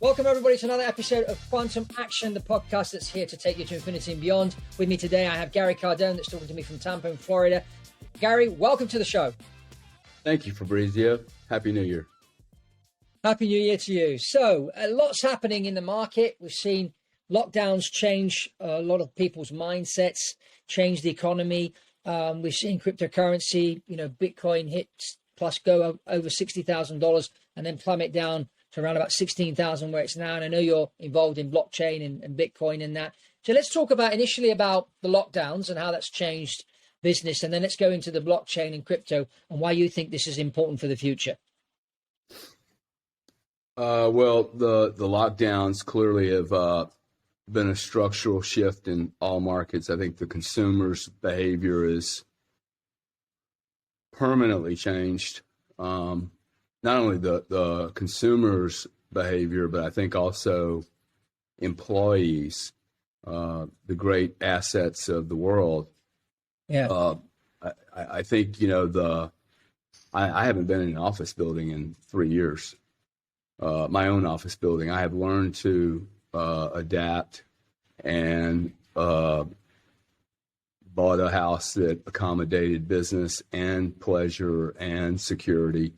Welcome, everybody, to another episode of Quantum Action, the podcast that's here to take you to infinity and beyond. With me today, I have Gary Cardone that's talking to me from Tampa in Florida. Gary, welcome to the show. Thank you, Fabrizio. Happy New Year. Happy New Year to you. So, a lot's happening in the market. We've seen lockdowns change a lot of people's mindsets, change the economy. We've seen cryptocurrency, Bitcoin hit plus go over $60,000 and then plummet down to around about 16,000 where it's now. And I know you're involved in blockchain and Bitcoin and that. So let's talk initially about the lockdowns and how that's changed business. And then let's go into the blockchain and crypto and why you think this is important for the future. Well, the lockdowns clearly have been a structural shift in all markets. I think the consumer's behavior is permanently changed. Not only the consumer's behavior, but I think also employees, the great assets of the world. Yeah. I think, I haven't been in an office building in 3 years. My own office building. I have learned to adapt and bought a house that accommodated business and pleasure and security.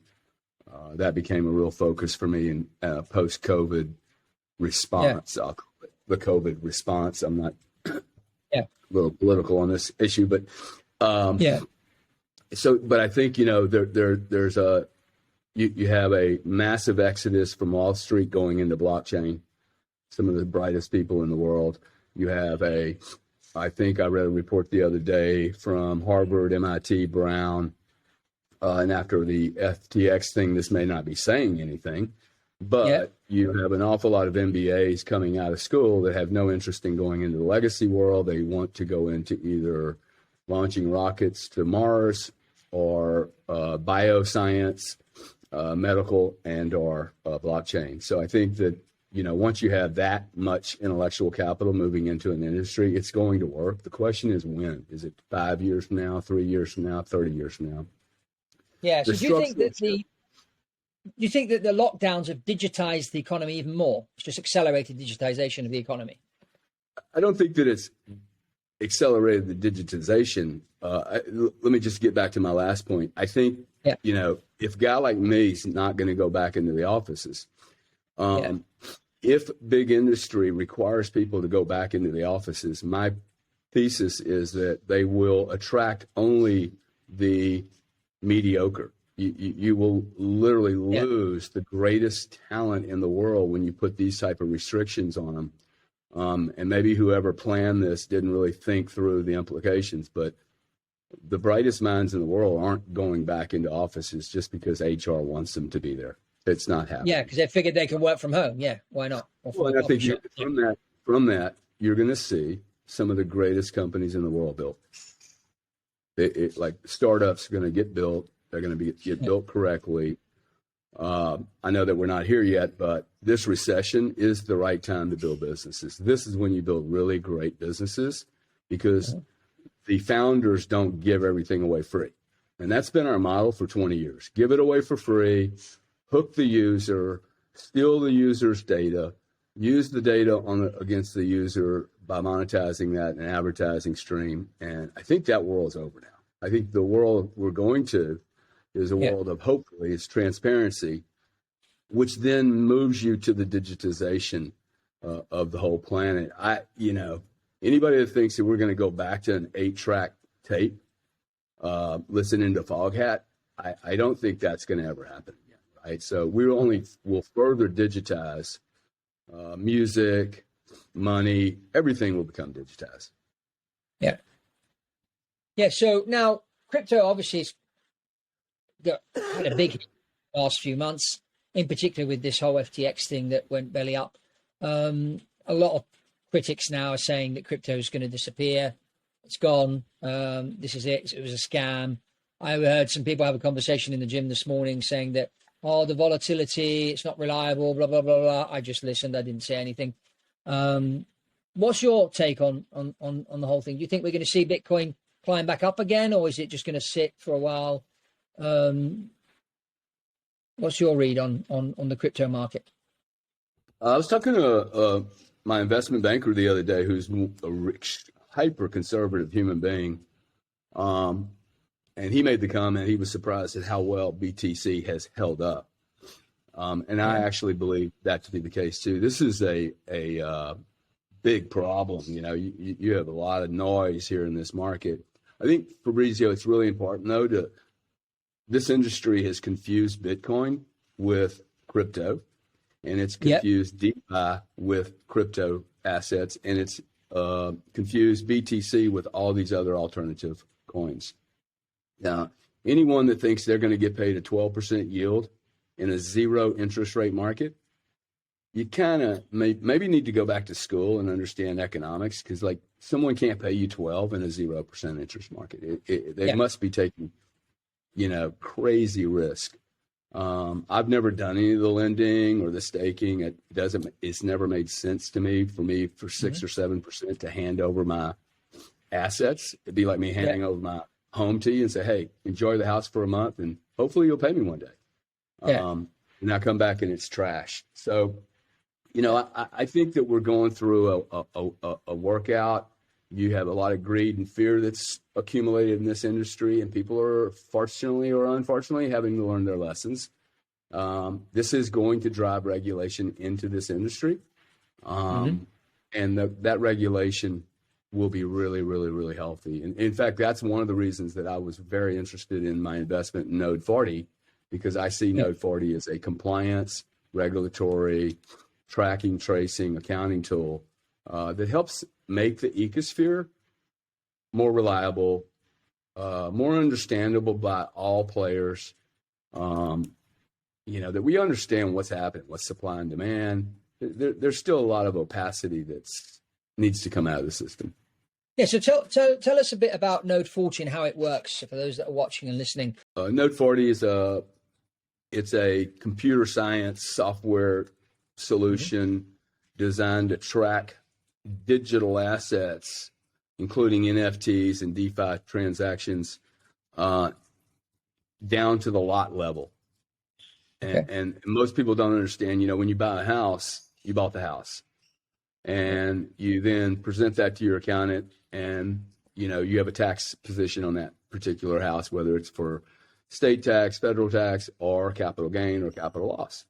That became a real focus for me in post-COVID response. Yeah. I'll call it the COVID response. I'm not a little political on this issue, but So, but I think there's you have a massive exodus from Wall Street going into blockchain. Some of the brightest people in the world. You have I think I read a report the other day from Harvard, MIT, Brown. And after the FTX thing, this may not be saying anything, but you have an awful lot of MBAs coming out of school that have no interest in going into the legacy world. They want to go into either launching rockets to Mars or bioscience, medical, and or blockchain. So I think that, once you have that much intellectual capital moving into an industry, it's going to work. The question is when. Is it 5 years from now, 3 years from now, 30 years from now? Yeah. So do you think that the lockdowns have digitized the economy even more? It's just accelerated digitization of the economy. I don't think that it's accelerated the digitization. Let me just get back to my last point. I think, if a guy like me is not going to go back into the offices, if big industry requires people to go back into the offices, my thesis is that they will attract only the mediocre. You will literally lose the greatest talent in the world when you put these type of restrictions on them. And maybe whoever planned this didn't really think through the implications, but the brightest minds in the world aren't going back into offices just because HR wants them to be there. It's not happening. Yeah, because they figured they can work from home. Yeah, why not? Well, I think from that, you're going to see some of the greatest companies in the world built. Like startups are going to get built. They're going to get built correctly. I know that we're not here yet, but this recession is the right time to build businesses. This is when you build really great businesses because the founders don't give everything away free. And that's been our model for 20 years. Give it away for free, hook the user, steal the user's data, use the data against the user by monetizing that in an advertising stream. And I think that world's over now. I think the world we're going to is a world of hopefully it's transparency, which then moves you to the digitization of the whole planet. Anybody that thinks that we're going to go back to an 8-track tape, listening to Foghat, I don't think that's going to ever happen again, right? So we'll further digitize music, money, everything will become digitized. Yeah. Yeah. So now crypto obviously had a big last few months, in particular with this whole FTX thing that went belly up. A lot of critics now are saying that crypto is going to disappear. It's gone. This is it. It was a scam. I heard some people have a conversation in the gym this morning saying that, the volatility, it's not reliable, blah, blah, blah, blah. I just listened. I didn't say anything. What's your take on the whole thing? Do you think we're going to see Bitcoin climb back up again, or is it just going to sit for a while? What's your read on the crypto market? I was talking to my investment banker the other day, who's a rich, hyper conservative human being. And he made the comment, he was surprised at how well BTC has held up. And I actually believe that to be the case too. This is a big problem. You know, you have a lot of noise here in this market. I think, Fabrizio, it's really important though this industry has confused Bitcoin with crypto, and it's confused DeFi with crypto assets, and it's confused BTC with all these other alternative coins. Now, anyone that thinks they're going to get paid a 12% yield in a zero interest rate market, you kind of maybe need to go back to school and understand economics, because like someone can't pay you 12 in a 0% interest market. They must be taking, crazy risk. I've never done any of the lending or the staking. It's never made sense to me for 6 or 7% to hand over my assets. It'd be like me handing over my home to you and say, hey, enjoy the house for a month and hopefully you'll pay me one day. And I come back and it's trash. So, I think that we're going through a workout. You have a lot of greed and fear that's accumulated in this industry, and people are, fortunately or unfortunately, having to learn their lessons. This is going to drive regulation into this industry. And that regulation will be really, really, really healthy. And in fact, that's one of the reasons that I was very interested in my investment in Node 40, because I see Node 40 as a compliance, regulatory, tracking, tracing, accounting tool that helps make the ecosphere more reliable, more understandable by all players, that we understand what's happening, what's supply and demand. There's still a lot of opacity that needs to come out of the system. Yeah, so tell us a bit about Node 40 and how it works for those that are watching and listening. Node 40 is it's a computer science software solution designed to track digital assets, including NFTs and DeFi transactions, down to the lot level. And most people don't understand, when you buy a house, you bought the house. And you then present that to your accountant, and you have a tax position on that particular house, whether it's for state tax, federal tax, or capital gain or capital loss.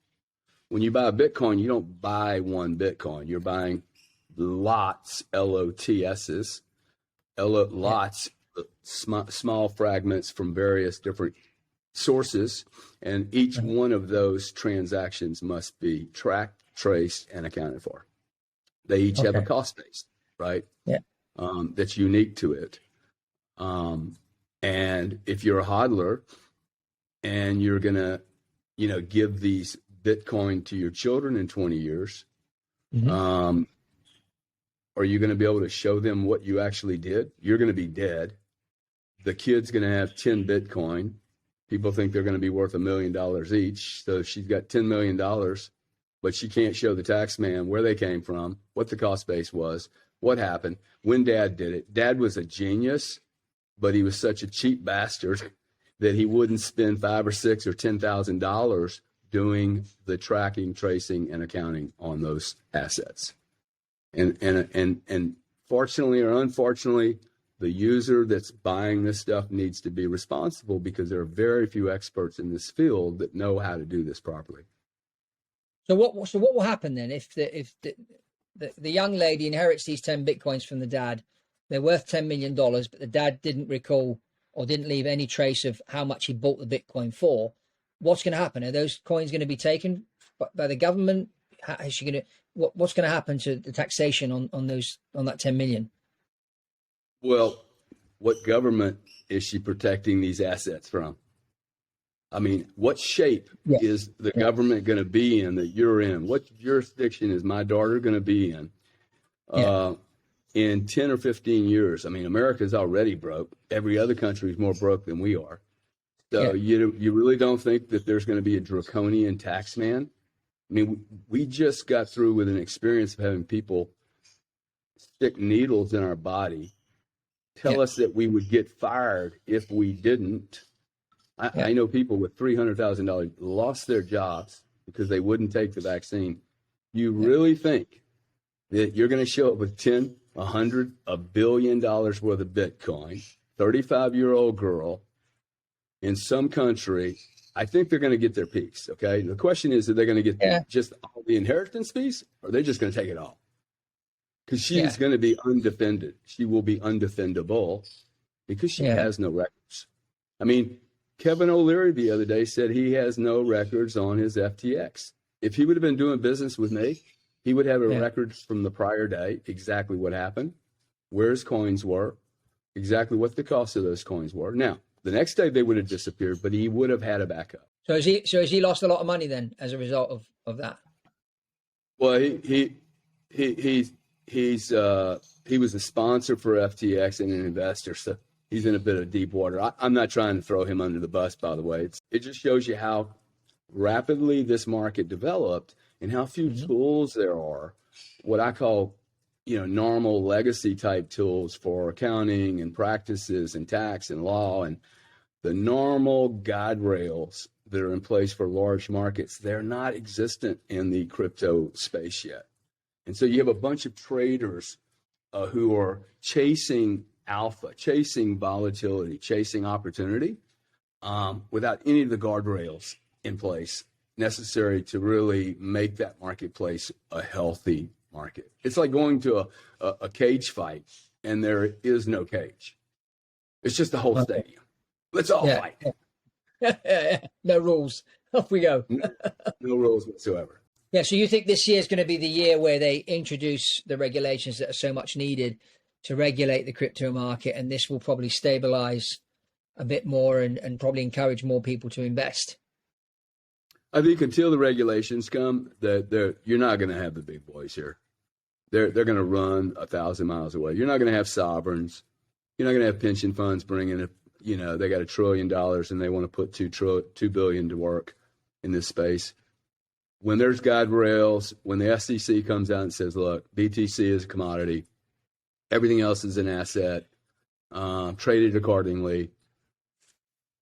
When you buy a Bitcoin, you don't buy one Bitcoin. You're buying lots, LOTSs, lots, small fragments from various different sources, and each one of those transactions must be tracked, traced, and accounted for. They each have a cost base, right? That's unique to it. And if you're a hodler and you're gonna, give these Bitcoin to your children in 20 years, are you going to be able to show them what you actually did? You're going to be dead. The kid's going to have 10 Bitcoin. People think they're going to be worth $1 million each. So she's got $10 million, but she can't show the tax man where they came from, what the cost base was, what happened, when dad did it. Dad was a genius, but he was such a cheap bastard that he wouldn't spend $5,000 or $6,000 or $10,000 doing the tracking, tracing, and accounting on those assets. And fortunately or unfortunately, the user that's buying this stuff needs to be responsible, because there are very few experts in this field that know how to do this properly. So what will happen then if the young lady inherits these 10 Bitcoins from the dad? They're worth $10 million, but the dad didn't recall or didn't leave any trace of how much he bought the Bitcoin for. What's going to happen? Are those coins going to be taken by the government? Is she going to? What's going to happen to the taxation on that 10 million? Well, what government is she protecting these assets from? I mean, what shape is the government going to be in that you're in? What jurisdiction is my daughter going to be in? In 10 or 15 years? I mean, America's already broke. Every other country is more broke than we are. So you really don't think that there's going to be a draconian tax man? I mean, we just got through with an experience of having people stick needles in our body, tell us that we would get fired if we didn't. I know people with $300,000 lost their jobs because they wouldn't take the vaccine. You really think that you're going to show up with 10, 100, $1 billion worth of Bitcoin, 35-year-old girl in some country? I think they're going to get their piece. Okay. The question is, are they going to get just all the inheritance piece, or are they just going to take it all? Because she is going to be undefended. She will be undefendable because she has no records. I mean, Kevin O'Leary the other day said he has no records on his FTX. If he would have been doing business with me, he would have a record from the prior day, exactly what happened, where his coins were, exactly what the cost of those coins were. Now, the next day they would have disappeared, but he would have had a backup. So has he lost a lot of money then as a result of that? Well, he was a sponsor for FTX and an investor, so he's in a bit of deep water. I'm not trying to throw him under the bus, by the way. It just shows you how rapidly this market developed and how few tools there are, what I call, normal legacy type tools for accounting and practices and tax and law and the normal guide rails that are in place for large markets. They're not existent in the crypto space yet. And so you have a bunch of traders who are chasing alpha, chasing volatility, chasing opportunity without any of the guardrails in place necessary to really make that marketplace a healthy market. It's like going to a cage fight and there is no cage. It's just the whole stadium. Let's all fight. No rules. Off we go. No rules whatsoever. Yeah, so you think this year is going to be the year where they introduce the regulations that are so much needed to regulate the crypto market, and this will probably stabilize a bit more and probably encourage more people to invest? I think until the regulations come, you're not going to have the big boys here. They're going to run 1,000 miles away. You're not going to have sovereigns. You're not going to have pension funds bringing it. They got $1 trillion and they want to put $2 billion to work in this space. When there's guide rails, when the SEC comes out and says, look, BTC is a commodity, everything else is an asset, traded accordingly,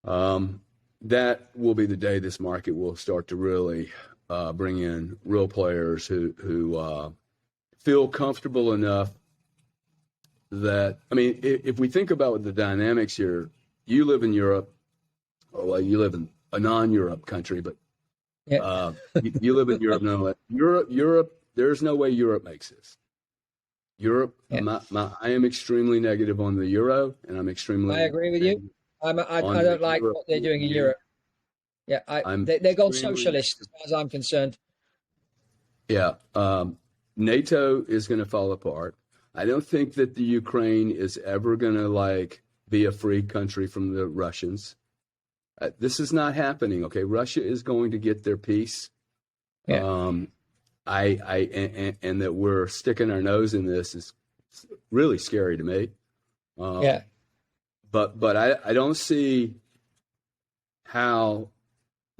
that will be the day this market will start to really bring in real players who feel comfortable enough that, if we think about the dynamics here, you live in Europe, you live in a non-Europe country, but you live in Europe nonetheless. Europe, there's no way Europe makes this. Europe, I am extremely negative on the euro, and I'm extremely. I agree with you. I don't like what they're doing in Europe. Yeah, they're gone socialist as far as I'm concerned. Yeah, NATO is going to fall apart. I don't think that the Ukraine is ever going to be a free country from the Russians. This is not happening. Okay, Russia is going to get their piece. Yeah. And that we're sticking our nose in this is really scary to me. But I don't see how.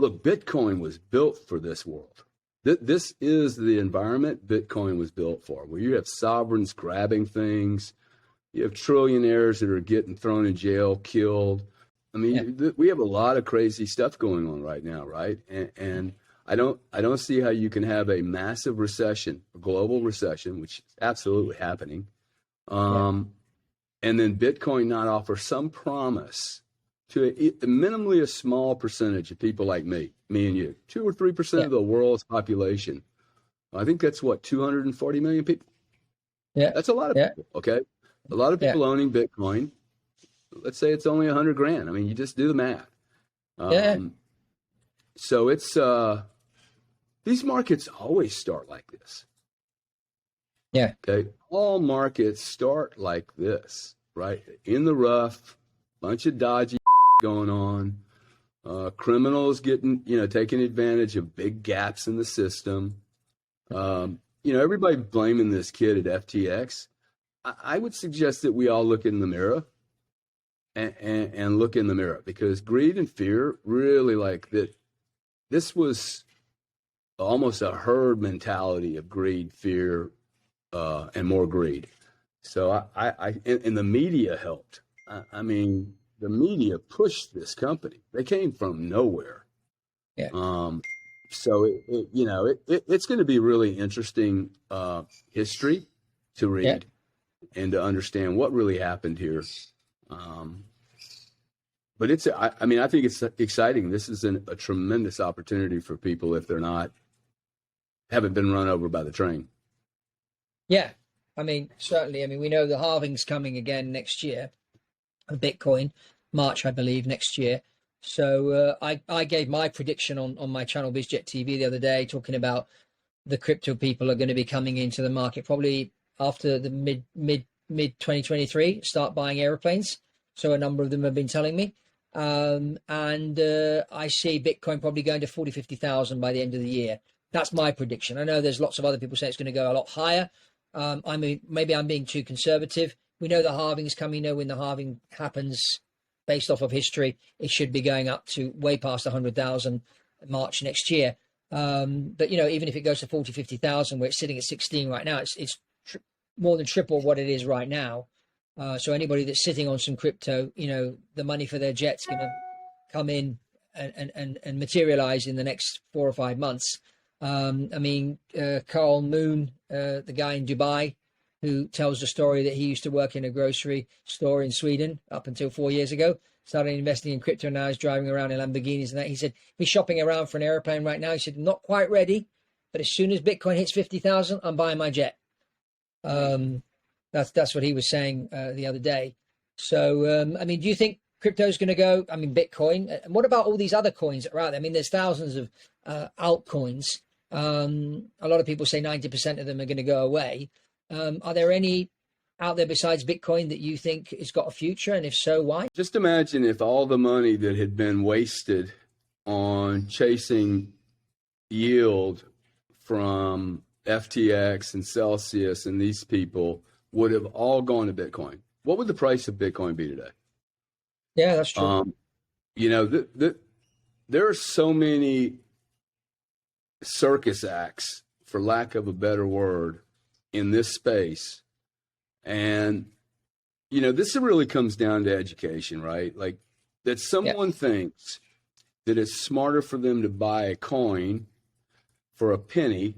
Look, Bitcoin was built for this world. This is the environment Bitcoin was built for, where you have sovereigns grabbing things, you have trillionaires that are getting thrown in jail, killed. We have a lot of crazy stuff going on right now, right? And I don't see how you can have a massive recession, a global recession, which is absolutely happening, and then Bitcoin not offer some promise to minimally a small percentage of people like me and you, 2 or 3% of the world's population. I think that's 240 million people. Yeah, that's a lot of people. Okay, a lot of people owning Bitcoin. Let's say it's only $100,000. You just do the math. So it's these markets always start like this. Yeah. Okay. All markets start like this, right? In the rough, bunch of dodgy going on, criminals taking advantage of big gaps in the system. Everybody blaming this kid at FTX. I would suggest that we all look in the mirror and look in the mirror, because greed and fear really that. This was almost a herd mentality of greed, fear, and more greed. So and the media helped. The media pushed this company. They came from nowhere. Yeah. So it's going to be really interesting history to read and to understand what really happened here. But I think it's exciting. This is a tremendous opportunity for people if they're haven't been run over by the train. Yeah. I mean, certainly. I mean, we know the halving's coming again next year of Bitcoin, March, I believe, next year. So I gave my prediction on my channel, BizJet TV, the other day, talking about the crypto people are going to be coming into the market probably after the mid 2023, start buying airplanes. So a number of them have been telling me. And I see Bitcoin probably going to 40, 50,000 by the end of the year. That's my prediction. I know there's lots of other people saying it's going to go a lot higher. I mean, maybe I'm being too conservative. We know the halving is coming. You know, when the halving happens, based off of history, it should be going up to way past 100,000 March next year. But, even if it goes to 40, 50,000, where it's sitting at 16 right now, it's more than triple what it is right now. So anybody that's sitting on some crypto, the money for their jet's going to come in and materialize in the next 4 or 5 months. Carl Moon, the guy in Dubai, who tells the story that he used to work in a grocery store in Sweden up until 4 years ago, started investing in crypto, now he's driving around in Lamborghinis and that. He said, he's shopping around for an airplane right now. He said, not quite ready, but as soon as Bitcoin hits 50,000, I'm buying my jet. That's what he was saying the other day. So, do you think crypto is going to go, Bitcoin, and what about all these other coins that are out there? I mean, there's thousands of altcoins. A lot of people say 90% of them are going to go away. Are there any out there besides Bitcoin that you think has got a future? And if so, why? Just imagine if all the money that had been wasted on chasing yield from FTX and Celsius and these people would have all gone to Bitcoin. What would the price of Bitcoin be today? Yeah, that's true. There are so many circus acts, for lack of a better word, in this space. And, this really comes down to education, right? Like that someone thinks that it's smarter for them to buy a coin for a penny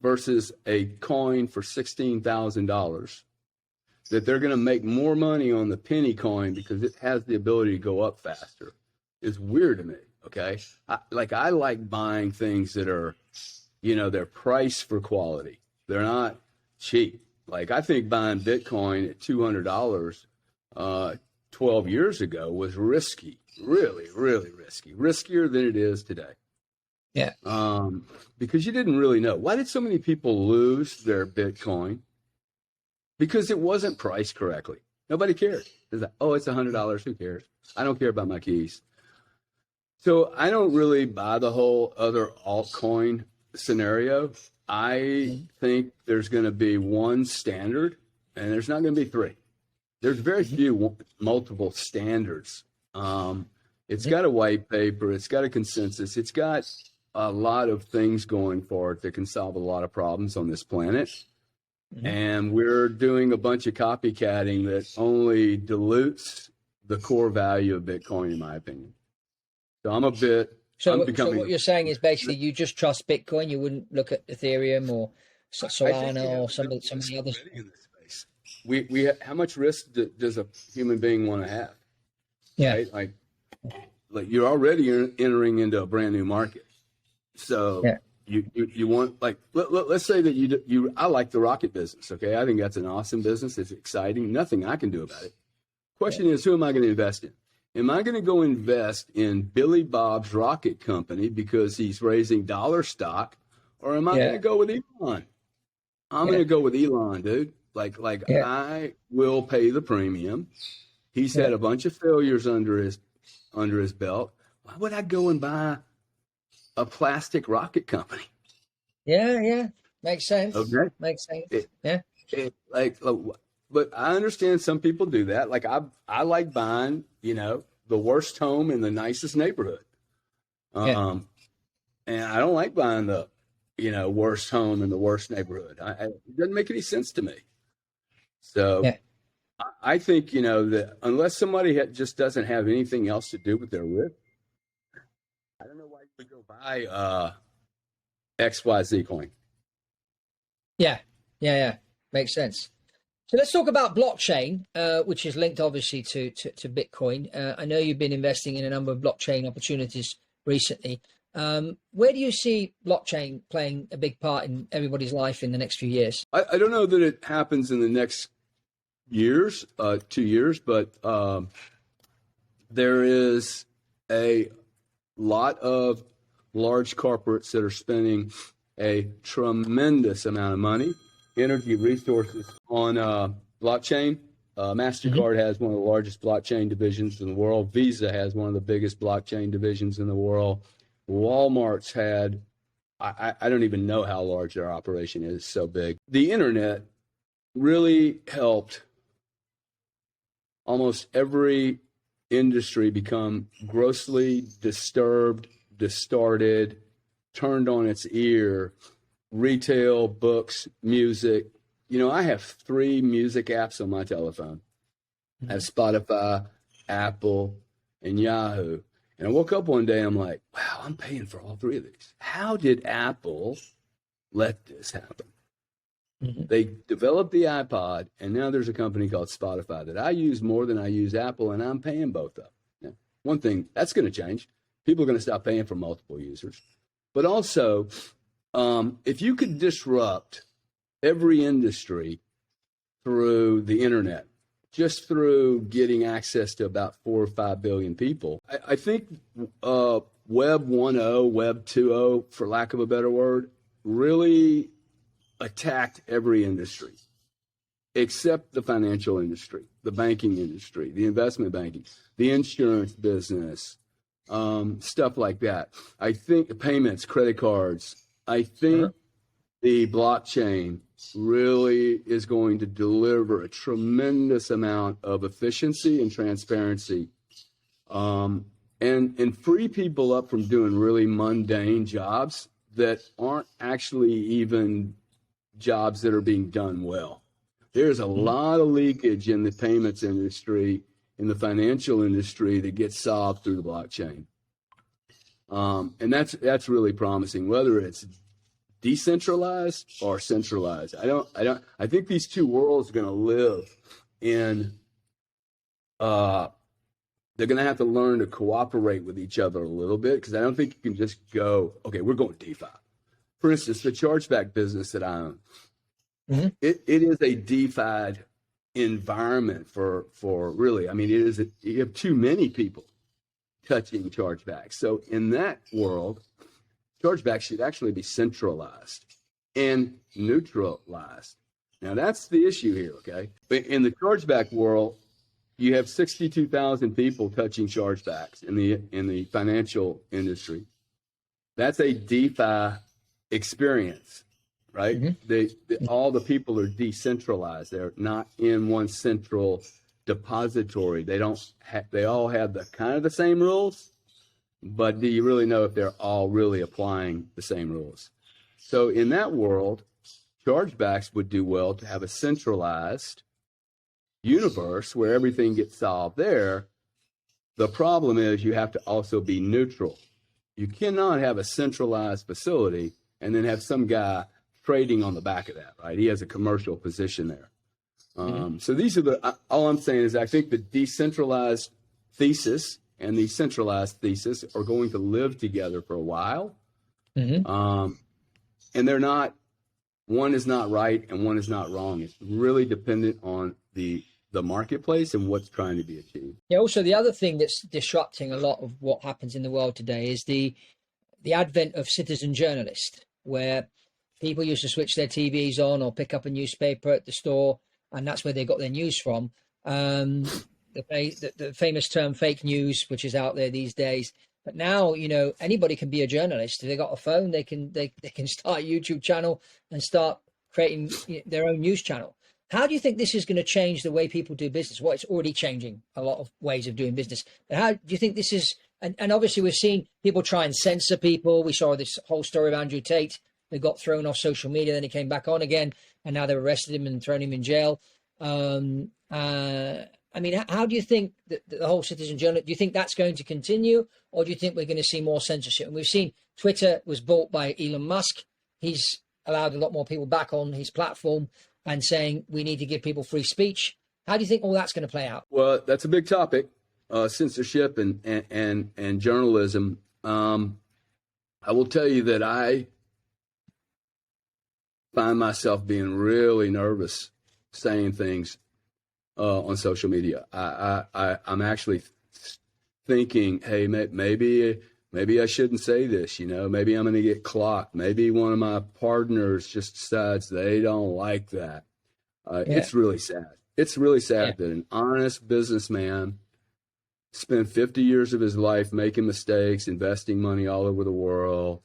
versus a coin for $16,000, that they're going to make more money on the penny coin because it has the ability to go up faster. It's weird to me. Okay. I like buying things that are, they're priced for quality. They're not cheap. Like I think buying Bitcoin at $200 12 years ago was risky, really, really risky, riskier than it is today. Yeah. Because you didn't really know. Why did so many people lose their Bitcoin? Because it wasn't priced correctly. Nobody cared. It's like, it's $100. Who cares? I don't care about my keys. So I don't really buy the whole other altcoin scenario. I think there's going to be one standard, and there's not going to be three. There's very few multiple standards. It's got a white paper. It's got a consensus. It's got a lot of things going for it that can solve a lot of problems on this planet. And we're doing a bunch of copycatting that only dilutes the core value of Bitcoin, in my opinion. So I'm a bit. So what you're saying is basically you just trust Bitcoin. You wouldn't look at Ethereum or Solana or some of the others. In this space. How much risk does a human being want to have? Yeah. Right? Like you're already entering into a brand new market. So you want, like, let's say that I like the rocket business. Okay. I think that's an awesome business. It's exciting. Nothing I can do about it. Question is, who am I going to invest in? Am I going to go invest in Billy Bob's rocket company because he's raising dollar stock, or am I going to go with Elon? I'm going to go with Elon, dude. I will pay the premium. He's had a bunch of failures under his belt. Why would I go and buy a plastic rocket company? Yeah. Makes sense. Okay. Makes sense. But I understand some people do that. Like I like buying, the worst home in the nicest neighborhood. And I don't like buying the, worst home in the worst neighborhood. It doesn't make any sense to me. So I think, that unless somebody just doesn't have anything else to do with their risk, I don't know why you would go buy XYZ coin. Yeah. Makes sense. So let's talk about blockchain, which is linked obviously to Bitcoin. I know you've been investing in a number of blockchain opportunities recently. Where do you see blockchain playing a big part in everybody's life in the next few years? I don't know that it happens in the next years, 2 years, but there is a lot of large corporates that are spending a tremendous amount of money, energy, resources on blockchain. MasterCard has one of the largest blockchain divisions in the world. Visa has one of the biggest blockchain divisions in the world. Walmart's had, I don't even know how large their operation is, so big. The internet really helped almost every industry become grossly disturbed, distorted, turned on its ear. Retail, books, music. I have 3 music apps on my telephone. I have Spotify, Apple, and Yahoo. And I woke up one day and I'm like, wow, I'm paying for all 3 of these. How did Apple let this happen? They developed the iPod, and now there's a company called Spotify that I use more than I use Apple, and I'm paying both of them. Now, one thing, that's going to change. People are going to stop paying for multiple users. But also, if you could disrupt every industry through the internet, just through getting access to about 4 or 5 billion people, I think Web 1.0, Web 2.0, for lack of a better word, really attacked every industry except the financial industry, the banking industry, the investment banking, the insurance business, stuff like that. I think payments, credit cards. I think the blockchain really is going to deliver a tremendous amount of efficiency and transparency, and free people up from doing really mundane jobs that aren't actually even jobs that are being done well. There's a lot of leakage in the payments industry, in the financial industry, that gets solved through the blockchain. And that's really promising, whether it's decentralized or centralized. I think these two worlds are going to live in, they're going to have to learn to cooperate with each other a little bit, because I don't think you can just go, okay, we're going DeFi. For instance, the chargeback business that I own, it is a DeFi environment for really, I mean, you have too many people touching chargebacks. So in that world, chargebacks should actually be centralized and neutralized. Now that's the issue here, okay? But in the chargeback world, you have 62,000 people touching chargebacks in the financial industry. That's a DeFi experience, right? All the people are decentralized. They're not in one central depository. They all have the kind of the same rules, but do you really know if they're all really applying the same rules? So in that world, chargebacks would do well to have a centralized universe where everything gets solved there. The problem is you have to also be neutral. You cannot have a centralized facility and then have some guy trading on the back of that, right? He has a commercial position there. So these are all I'm saying is I think the decentralized thesis and the centralized thesis are going to live together for a while. And they're not, one is not right and one is not wrong. It's really dependent on the marketplace and what's trying to be achieved. Yeah. Also, the other thing that's disrupting a lot of what happens in the world today is the advent of citizen journalists, where people used to switch their TVs on or pick up a newspaper at the store, and that's where they got their news from. The famous term fake news, which is out there these days. But now, anybody can be a journalist. If they got a phone, they can start a YouTube channel and start creating their own news channel. How do you think this is going to change the way people do business? Well, it's already changing a lot of ways of doing business. But how do you think this is? And obviously, we've seen people try and censor people. We saw this whole story of Andrew Tate. They got thrown off social media, then he came back on again, and now they've arrested him and thrown him in jail. I mean, how do you think that the whole citizen journal, do you think that's going to continue, or do you think we're going to see more censorship? And we've seen Twitter was bought by Elon Musk. He's allowed a lot more people back on his platform and saying we need to give people free speech. How do you think all that's going to play out? Well, that's a big topic, censorship and journalism. I will tell you that I find myself being really nervous saying things on social media. I'm actually thinking, hey, maybe I shouldn't say this. Maybe I'm going to get clocked. Maybe one of my partners just decides they don't like that. It's really sad. It's really sad that an honest businessman spent 50 years of his life making mistakes, investing money all over the world,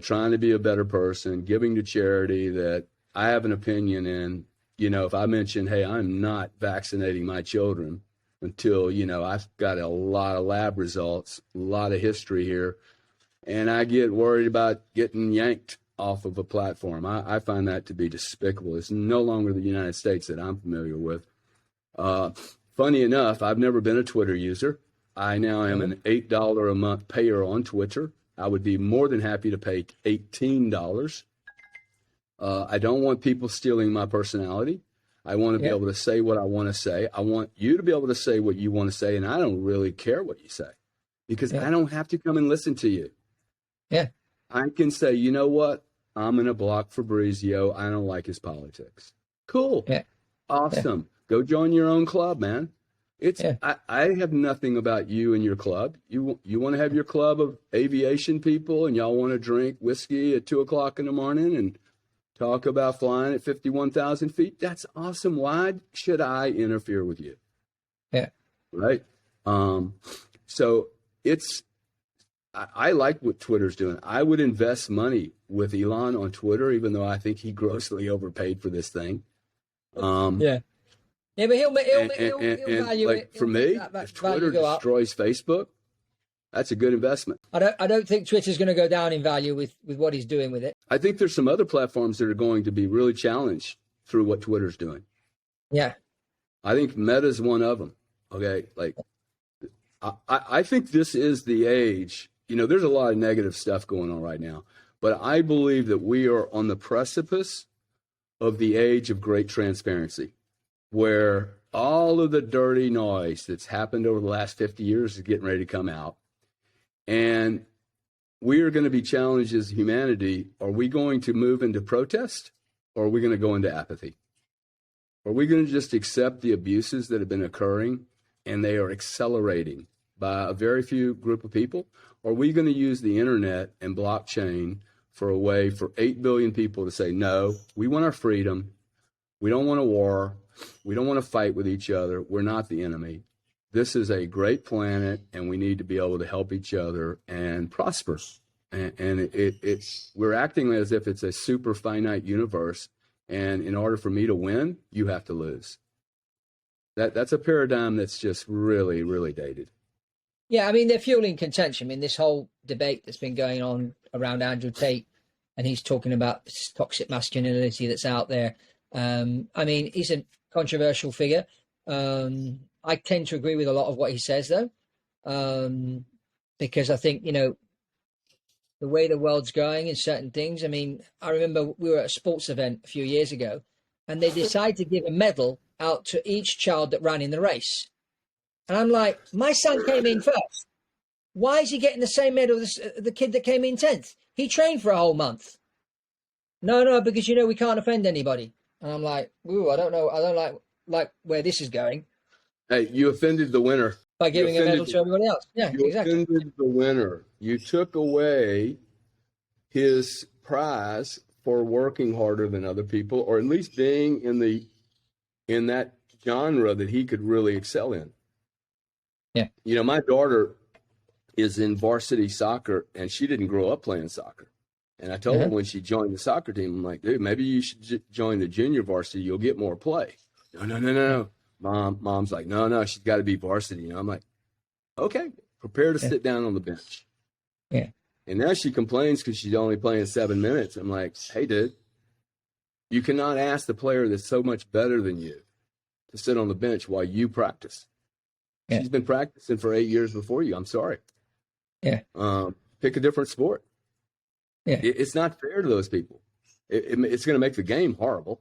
trying to be a better person, giving to charity, that I have an opinion in. If I mention, hey, I'm not vaccinating my children until, I've got a lot of lab results, a lot of history here, and I get worried about getting yanked off of a platform. I find that to be despicable. It's no longer the United States that I'm familiar with. Funny enough, I've never been a Twitter user. I now am an $8 a month payer on Twitter. I would be more than happy to pay $18. I don't want people stealing my personality. I want to be able to say what I want to say. I want you to be able to say what you want to say, and I don't really care what you say because I don't have to come and listen to you. Yeah. I can say, you know what? I'm going to block Fabrizio. I don't like his politics. Cool. Yeah. Awesome. Yeah. Go join your own club, man. I have nothing about you and your club. You want to have your club of aviation people and y'all want to drink whiskey at 2:00 in the morning and talk about flying at 51,000 feet. That's awesome. Why should I interfere with you? Yeah. Right. So I like what Twitter's doing. I would invest money with Elon on Twitter, even though I think he grossly overpaid for this thing. Yeah, but he'll value like, it. For me, if Twitter destroys Facebook, that's a good investment. I don't think Twitter's going to go down in value with what he's doing with it. I think there's some other platforms that are going to be really challenged through what Twitter's doing. Yeah. I think Meta's one of them. Okay. Like, I think this is the age, there's a lot of negative stuff going on right now, but I believe that we are on the precipice of the age of great transparency, where all of the dirty noise that's happened over the last 50 years is getting ready to come out. And we are going to be challenged as humanity. Are we going to move into protest, or are we going to go into apathy? Are we going to just accept the abuses that have been occurring and they are accelerating by a very few group of people? Or are we going to use the internet and blockchain for a way for 8 billion people to say, no, we want our freedom. We don't want a war. We don't want to fight with each other. We're not the enemy. This is a great planet, and we need to be able to help each other and prosper. And we're acting as if it's a super finite universe. And in order for me to win, you have to lose. That's a paradigm that's just really, really dated. Yeah, I mean, they're fueling contention. I mean, this whole debate that's been going on around Andrew Tate, and he's talking about this toxic masculinity that's out there. I mean, he's a controversial figure. I tend to agree with a lot of what he says, though, because I think, the way the world's going in certain things. I mean, I remember we were at a sports event a few years ago, and they decided to give a medal out to each child that ran in the race. And I'm like, my son came in first. Why is he getting the same medal as the kid that came in 10th? He trained for a whole month. No, because, we can't offend anybody. And I'm like, ooh, I don't know. I don't like where this is going. Hey, you offended the winner. By giving a medal to everybody else. Yeah, you exactly. You offended the winner. You took away his prize for working harder than other people, or at least being in that genre that he could really excel in. Yeah. My daughter is in varsity soccer, and she didn't grow up playing soccer. And I told her when she joined the soccer team, I'm like, dude, maybe you should join the junior varsity. You'll get more play. No. Mom's like, no, she's got to be varsity. I'm like, okay, prepare to sit down on the bench. Yeah. And now she complains because she's only playing 7 minutes. I'm like, hey, dude, you cannot ask the player that's so much better than you to sit on the bench while you practice. Yeah. She's been practicing for 8 years before you. I'm sorry. Yeah. Pick a different sport. Yeah. It's not fair to those people. It's going to make the game horrible.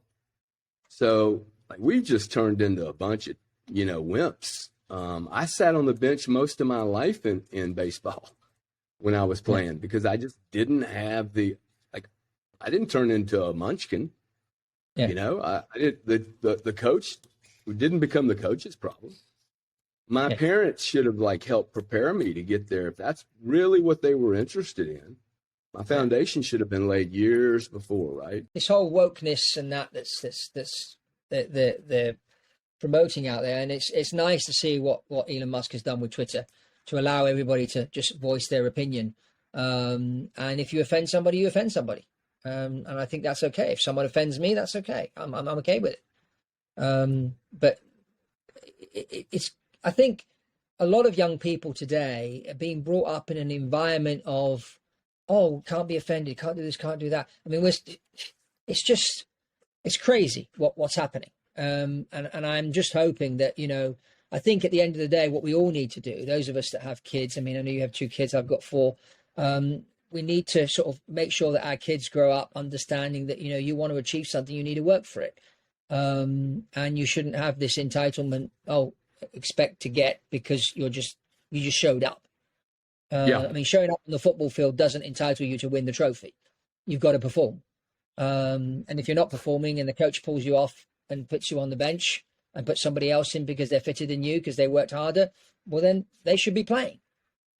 So like, we just turned into a bunch of, wimps. I sat on the bench most of my life in baseball when I was playing because I just didn't have I didn't turn into a munchkin. Yeah. The coach didn't become the coach's problem. My parents should have helped prepare me to get there. If that's really what they were interested in, my foundation should have been laid years before, right? This whole wokeness and that's the promoting out there, and it's nice to see what Elon Musk has done with Twitter to allow everybody to just voice their opinion. And if you offend somebody, you offend somebody, and I think that's okay. If someone offends me, that's okay. I'm okay with it. But it's I think a lot of young people today are being brought up in an environment of, oh, can't be offended, can't do this, can't do that. I mean, it's crazy what's happening. And I'm just hoping that, I think at the end of the day, what we all need to do, those of us that have kids, I mean, I know you have 2 kids, I've got 4. We need to sort of make sure that our kids grow up understanding that, you want to achieve something, you need to work for it. And you shouldn't have this entitlement, expect to get because you just showed up. I mean, showing up on the football field doesn't entitle you to win the trophy. You've got to perform. And if you're not performing and the coach pulls you off and puts you on the bench and puts somebody else in because they're fitter than you, because they worked harder, well, then they should be playing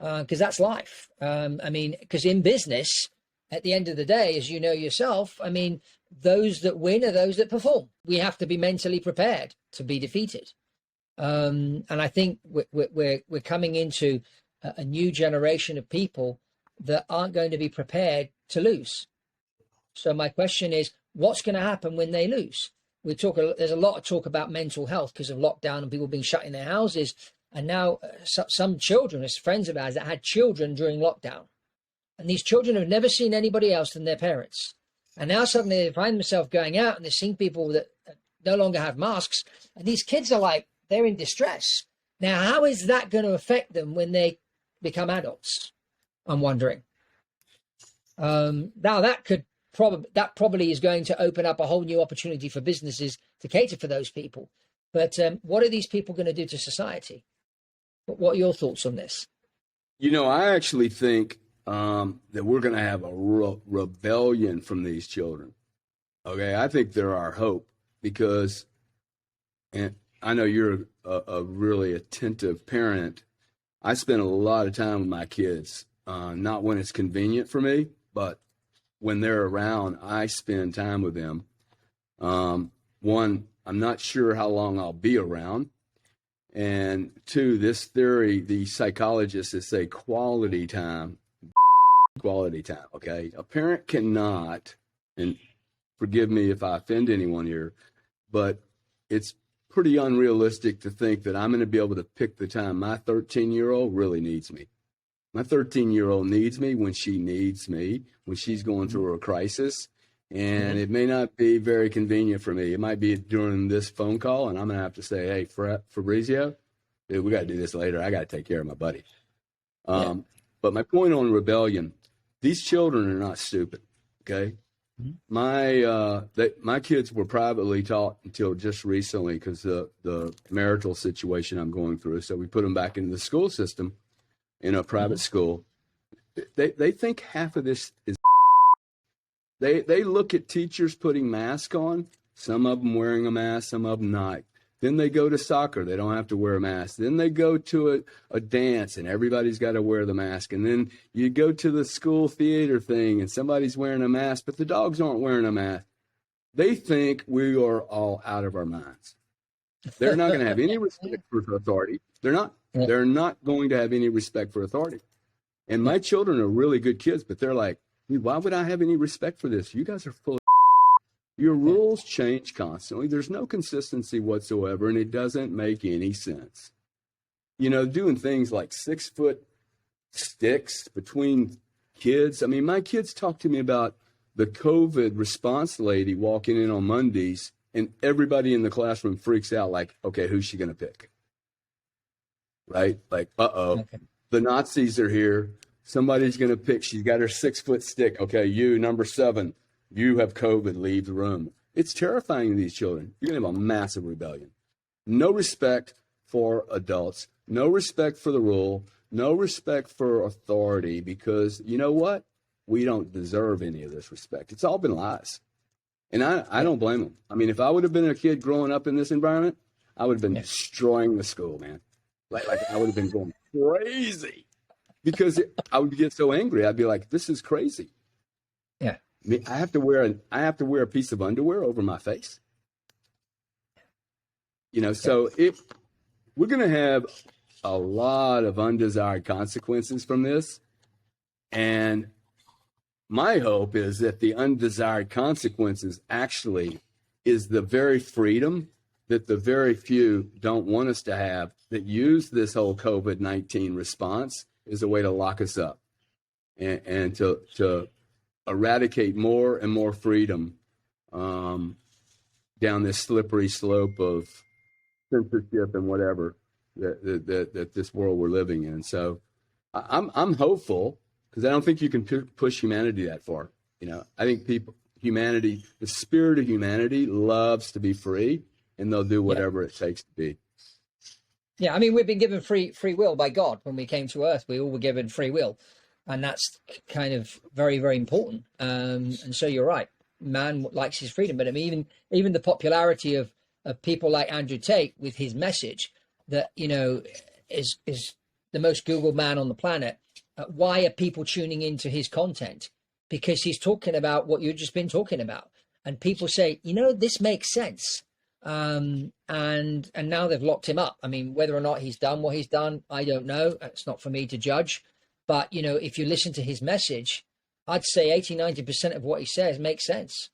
because that's life. I mean, because in business, at the end of the day, as you know yourself, I mean, those that win are those that perform. We have to be mentally prepared to be defeated. And I think we're coming into a new generation of people that aren't going to be prepared to lose. So my question is, what's going to happen when they lose? There's a lot of talk about mental health because of lockdown and people being shut in their houses. And now some children, as friends of ours that had children during lockdown, and these children have never seen anybody else than their parents. And now suddenly they find themselves going out and they're seeing people that no longer have masks. And these kids are they're in distress. Now, how is that going to affect them when they become adults? I'm wondering. Now that probably is going to open up a whole new opportunity for businesses to cater for those people. But what are these people going to do to society? What are your thoughts on this? I actually think that we're going to have a rebellion from these children. Okay, I think they're our hope because, and I know you're a really attentive parent. I spend a lot of time with my kids, not when it's convenient for me, but when they're around, I spend time with them. One, I'm not sure how long I'll be around. And 2, this theory, the psychologists that say quality time, okay? A parent cannot, and forgive me if I offend anyone here, but it's pretty unrealistic to think that I'm going to be able to pick the time my 13-year-old really needs me. My 13-year-old needs me when she needs me, when she's going through a crisis. And it may not be very convenient for me. It might be during this phone call, and I'm going to have to say, hey, Fabrizio, dude, we got to do this later. I got to take care of my buddy. But my point on rebellion, these children are not stupid, okay? My kids were privately taught until just recently because the marital situation I'm going through. So we put them back into the school system in a private school. They think half of this is. They look at teachers putting masks on, some of them wearing a mask, some of them not. Then they go to soccer, they don't have to wear a mask. Then they go to a dance and everybody's got to wear the mask. And then you go to the school theater thing and somebody's wearing a mask, but the dogs aren't wearing a mask. They think we are all out of our minds. They're not going to have any respect for authority. They're not going to have any respect for authority. And my children are really good kids, but they're like, why would I have any respect for this? You guys are full of your rules change constantly. There's no consistency whatsoever, and it doesn't make any sense. Doing things like 6-foot sticks between kids. I mean, my kids talk to me about the COVID response lady walking in on Mondays and everybody in the classroom freaks out like, okay, who's she going to pick? Right? Like, Okay. the Nazis are here. Somebody's going to pick. She's got her 6-foot stick. Okay, you, number 7, you have COVID, leave the room. It's terrifying to these children. You're going to have a massive rebellion. No respect for adults, no respect for the rule, no respect for authority, because you know what? We don't deserve any of this respect. It's all been lies. And I don't blame them. I mean, if I would have been a kid growing up in this environment, I would have been destroying the school, man. Like I would have been going crazy because I would get so angry. I'd be like, this is crazy. Yeah. I mean, I have to wear a piece of underwear over my face. You know, so we're going to have a lot of undesired consequences from this. And my hope is that the undesired consequences actually is the very freedom that the very few don't want us to have, that use this whole COVID-19 response as a way to lock us up and to eradicate more and more freedom down this slippery slope of censorship and whatever that this world we're living in. So I'm hopeful, because I don't think you can push humanity that far. You know, I think humanity, the spirit of humanity loves to be free, and they'll do whatever it takes to be. Yeah, I mean, we've been given free will by God. When we came to Earth, we all were given free will, and that's kind of very, very important. And so you're right, man likes his freedom. But I mean, even the popularity of people like Andrew Tate with his message that, you know, is the most Googled man on the planet. Why are people tuning into his content? Because he's talking about what you've just been talking about, and people say, you know, this makes sense. And now they've locked him up. I mean, whether or not he's done what he's done, I don't know. It's not for me to judge. But, you know, if you listen to his message, I'd say 80-90% of what he says makes sense.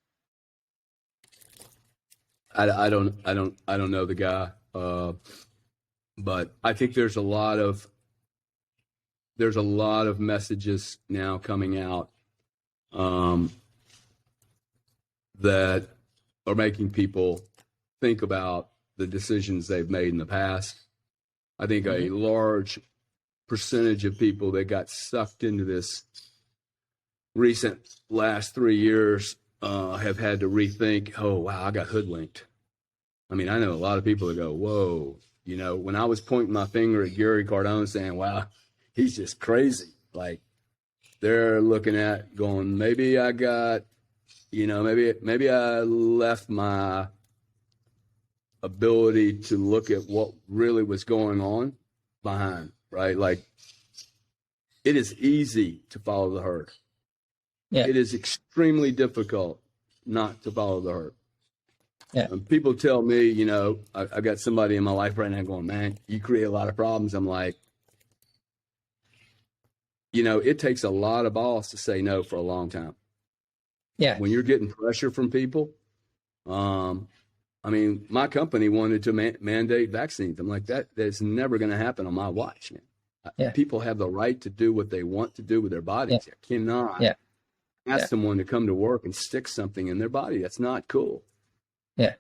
I don't know the guy, but I think there's a lot of messages now coming out that are making people think about the decisions they've made in the past. I think a large percentage of people that got sucked into this recent last 3 years have had to rethink, oh, wow, I got hoodwinked. I mean, I know a lot of people that go, whoa, you know, when I was pointing my finger at Gary Cardone saying, wow, he's just crazy. Like, they're looking at going, maybe I got, you know, maybe I left my ability to look at what really was going on behind, right? Like, it is easy to follow the herd. Yeah. It is extremely difficult not to follow the herd. Yeah. And people tell me, you know, I got somebody in my life right now going, man, you create a lot of problems. I'm like, you know, it takes a lot of balls to say no for a long time. Yeah. When you're getting pressure from people, I mean, my company wanted to mandate vaccines. I'm like, that's never going to happen on my watch, man. Yeah. People have the right to do what they want to do with their bodies. Yeah. I cannot ask someone to come to work and stick something in their body. That's not cool. Yeah.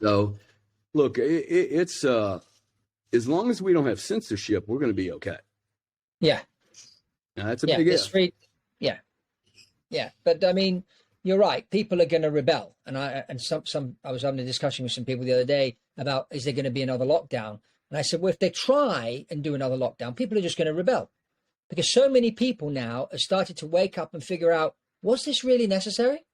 So, look, it's as long as we don't have censorship, we're going to be okay. Yeah. Now, that's a big if. Yeah. But I mean, you're right. People are going to rebel. And I was having a discussion with some people the other day about, is there going to be another lockdown? And I said, well, if they try and do another lockdown, people are just going to rebel, because so many people now have started to wake up and figure out, was this really necessary?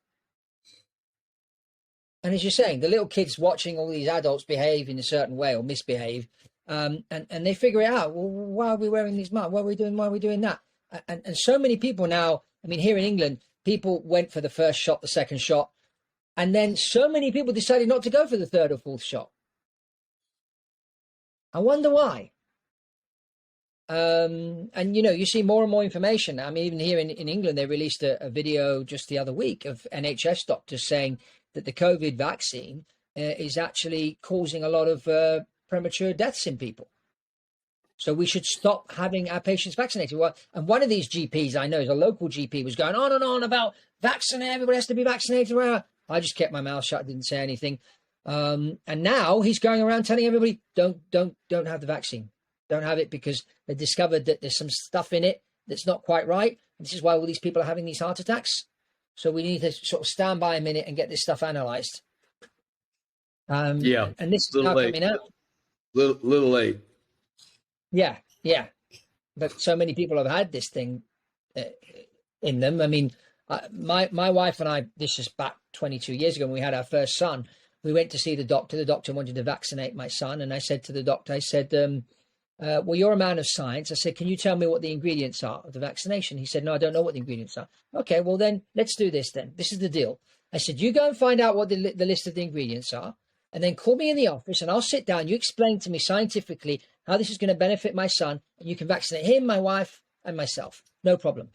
And as you're saying, the little kids watching all these adults behave in a certain way or misbehave, and they figure it out. Well, why are we wearing these masks? Why are we doing that? And so many people now, I mean, here in England, people went for the first shot, the second shot, and then so many people decided not to go for the third or fourth shot. I wonder why. And, you know, you see more and more information. I mean, even here in England, they released a video just the other week of NHS doctors saying that the COVID vaccine is actually causing a lot of premature deaths in people. So we should stop having our patients vaccinated. Well, and one of these GPs I know is a local GP, was going on and on about vaccinate, everybody has to be vaccinated. I just kept my mouth shut, didn't say anything. And now he's going around telling everybody, don't have the vaccine. Don't have it because they discovered that there's some stuff in it that's not quite right. This is why all these people are having these heart attacks. So we need to sort of stand by a minute and get this stuff analyzed. And this is now coming out. Little late. Yeah. But so many people have had this thing in them. I mean, my wife and I, this is back 22 years ago when we had our first son, we went to see the doctor. The doctor wanted to vaccinate my son. And I said to the doctor, I said, well, you're a man of science. I said, can you tell me what the ingredients are of the vaccination? He said, no, I don't know what the ingredients are. Okay, well, then let's do this then. This is the deal. I said, you go and find out what the list of the ingredients are, and then call me in the office and I'll sit down. You explain to me scientifically how this is going to benefit my son, and you can vaccinate him, my wife, and myself. No problem.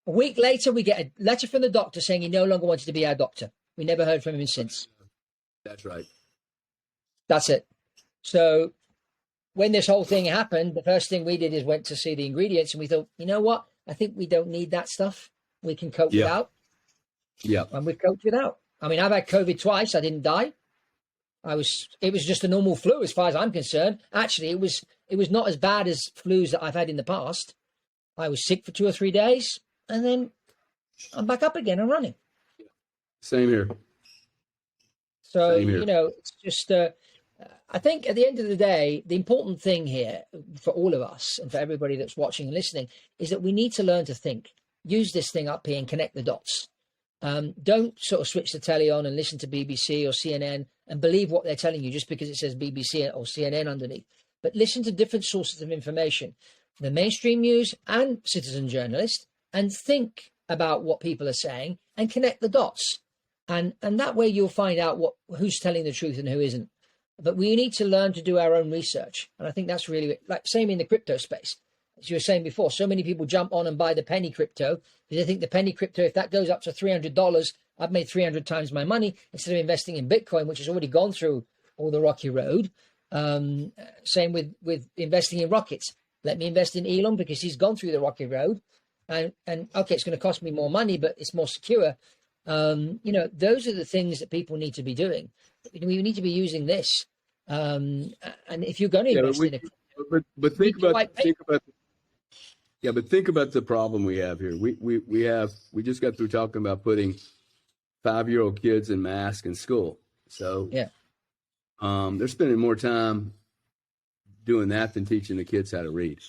A week later, we get a letter from the doctor saying he no longer wanted to be our doctor. We never heard from him since. That's right. That's it. So when this whole thing happened, the first thing we did is went to see the ingredients, and we thought, you know what? I think we don't need that stuff. We can cope without. Yeah. And we've coped without. I mean, I've had COVID twice. I didn't die. It was just a normal flu as far as I'm concerned. Actually, it was not as bad as flus that I've had in the past. I was sick for 2 or 3 days, and then I'm back up again and running. Same here. So, you know, it's just, I think at the end of the day, the important thing here for all of us and for everybody that's watching and listening is that we need to learn to think, use this thing up here and connect the dots. Don't sort of switch the telly on and listen to BBC or CNN and believe what they're telling you just because it says BBC or CNN underneath. But listen to different sources of information, the mainstream news and citizen journalists, and think about what people are saying and connect the dots. And that way you'll find out who's telling the truth and who isn't. But we need to learn to do our own research. And I think that's really, like, same in the crypto space. As you were saying before, so many people jump on and buy the penny crypto because they think the penny crypto, if that goes up to $300, I've made 300 times my money instead of investing in Bitcoin, which has already gone through all the rocky road. Same with investing in rockets. Let me invest in Elon because he's gone through the rocky road. And okay, it's going to cost me more money, but it's more secure. You know, those are the things that people need to be doing. We need to be using this. And if you're going to invest in it, but think about the problem we have here. We just got through talking about putting 5-year-old kids in masks in school. So they're spending more time doing that than teaching the kids how to read.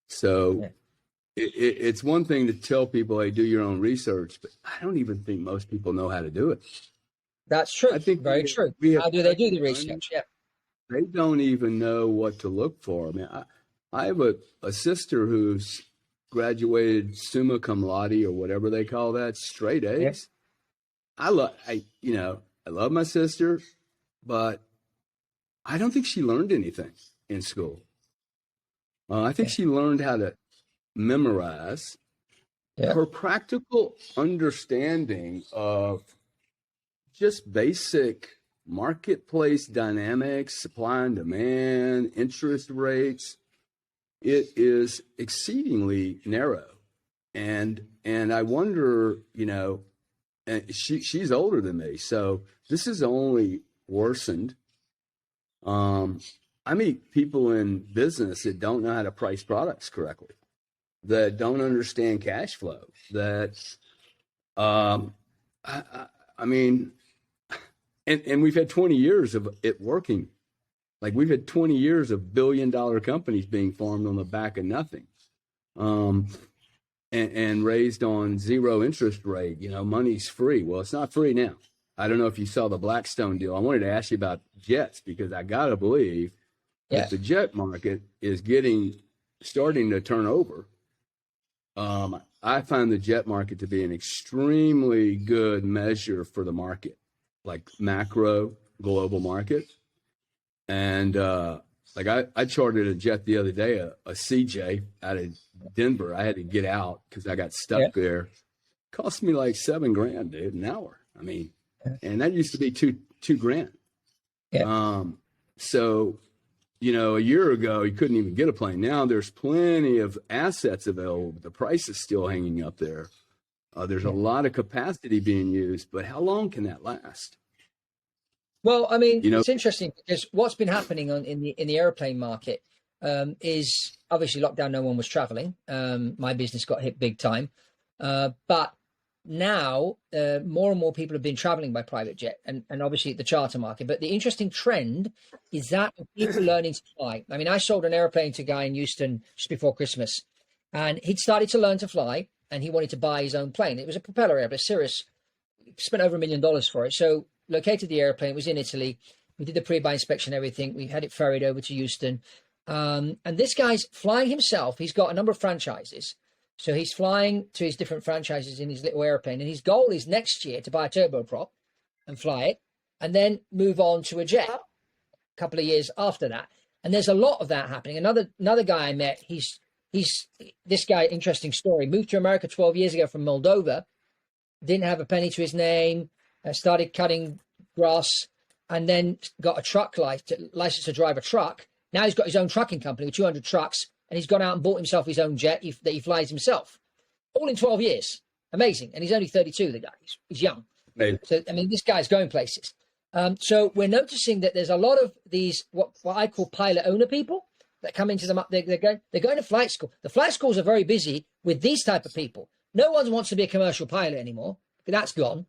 So it's one thing to tell people, hey, do your own research, but I don't even think most people know how to do it. That's true. I think very true. How do they do the research? Yeah. They don't even know what to look for. I mean, I have a sister who's graduated summa cum laude or whatever they call that, straight A's. Yeah. I love my sister, but I don't think she learned anything in school. I think she learned how to memorize. Her practical understanding of just basic marketplace dynamics, supply and demand, interest rates, it is exceedingly narrow. And I wonder, you know, and she's older than me, so this is only worsened. I meet people in business that don't know how to price products correctly, that don't understand cash flow, that, I mean, and we've had 20 years of it working. Like, we've had 20 years of billion-dollar companies being formed on the back of nothing, and raised on zero interest rate. You know, money's free. Well, it's not free now. I don't know if you saw the Blackstone deal. I wanted to ask you about jets because I got to believe that the jet market is starting to turn over. I find the jet market to be an extremely good measure for the market, like macro global market. And like I chartered a jet the other day, a CJ out of Denver. I had to get out because I got stuck there. It cost me like $7,000, dude, an hour. I mean, and that used to be $2,000. So, you know, a year ago, you couldn't even get a plane. Now there's plenty of assets available, but the price is still hanging up there. There's a lot of capacity being used, but how long can that last? Well, I mean, You know, it's interesting because what's been happening in the airplane market is obviously lockdown. No one was traveling. My business got hit big time, but now more and more people have been traveling by private jet, and obviously the charter market. But the interesting trend is that people learning to fly. I mean, I sold an airplane to a guy in Houston just before Christmas, and he'd started to learn to fly, and he wanted to buy his own plane. It was a propeller airplane, Cirrus. Spent over $1 million for it. So located the airplane. It was in Italy. We did the pre-buy inspection, everything. We had it ferried over to Houston. And this guy's flying himself. He's got a number of franchises. So he's flying to his different franchises in his little airplane. And his goal is next year to buy a turboprop and fly it and then move on to a jet a couple of years after that. And there's a lot of that happening. Another guy I met, he's this guy, interesting story, moved to America 12 years ago from Moldova, didn't have a penny to his name, started cutting grass, and then got a truck license to drive a truck. Now he's got his own trucking company with 200 trucks, and he's gone out and bought himself his own jet that he flies himself. All in 12 years. Amazing. And he's only 32, the guy. He's young. maybe. So, I mean, this guy's going places. So we're noticing that there's a lot of these, what I call pilot owner people that come into them. They're going to flight school. The flight schools are very busy with these type of people. No one wants to be a commercial pilot anymore. That's gone.